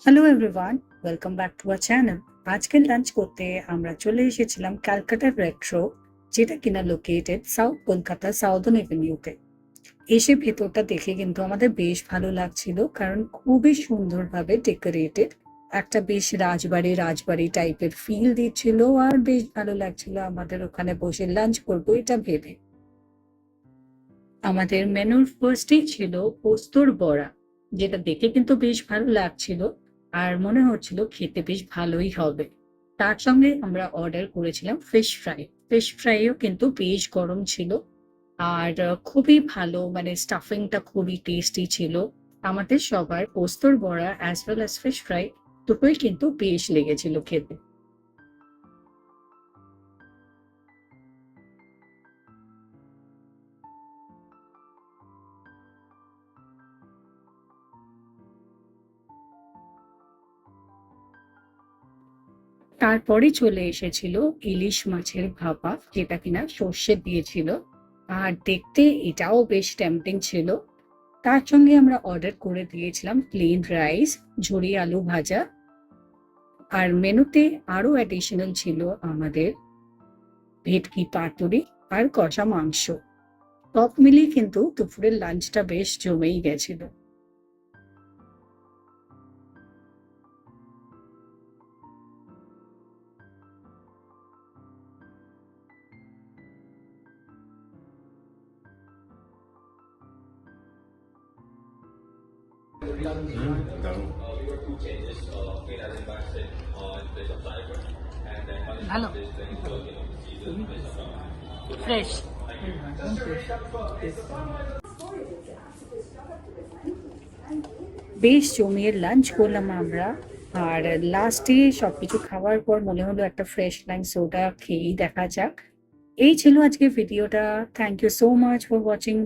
Hello everyone, welcome back to our channel. আজকে lunch করতে আমরা চলে এসেছিলাম ক্যালকাটার রেট্রো, যেটা কিনা লোকেটেড সাউথ কলকাতা সাউদার্ন এভিনিউতে। এসে ভেতরটা দেখে কিন্তু আমাদের বেশ ভালো লাগছিল, কারণ খুবই সুন্দরভাবে ডেকোরেটেড। একটা বেশ রাজবাড়ি রাজবাড়ি টাইপের ফিল দিচ্ছিল, আর বেশ ভালো লাগছিল আমাদের ওখানে বসে লাঞ্চ করবো এটা ভেবে। আমাদের মেনুর ফার্স্টেই ছিল পোস্তর বড়া, যেটা দেখে কিন্তু বেশ ভালো লাগছিল আর মনে হচ্ছিল খেতে বেশ ভালোই হবে। তার সঙ্গে আমরা অর্ডার করেছিলাম ফিশ ফ্রাই। ফিশ ফ্রাইও কিন্তু বেশ গরম ছিল, আর খুবই ভালো, মানে স্টাফিংটা খুবই টেস্টি ছিল। আমাদের সবার পোস্তর বড়া as well as fish fry দুটোই কিন্তু বেশ লেগেছিল খেতে। তারপরে চলে এসেছিল ইলিশ মাছের ভাপা, যেটা কিনা সর্ষে দিয়েছিল, আর দেখতে এটাও বেশ টেম্পটিং ছিল। তার সঙ্গে আমরা অর্ডার করে দিয়েছিলাম প্লেন রাইস, ঝুরি আলু ভাজা, আর মেনুতে আরো অ্যাডিশনাল ছিল আমাদের ভেটকি পাতুরি আর কষা মাংস। সব মিলিয়ে কিন্তু দুপুরের লাঞ্চটা বেশ জমেই গেছিল। দারুণ। ভালো, ফ্রেশ। বেশ জমিয়ে লাঞ্চ করলাম আমরা। আর লাস্টে সবকিছু খাওয়ার পর মনে হলো একটা ফ্রেশ লাইম সোডা খেয়েই দেখা যাক। এই ছিল আজকে ভিডিওটা। Thank you so much for watching.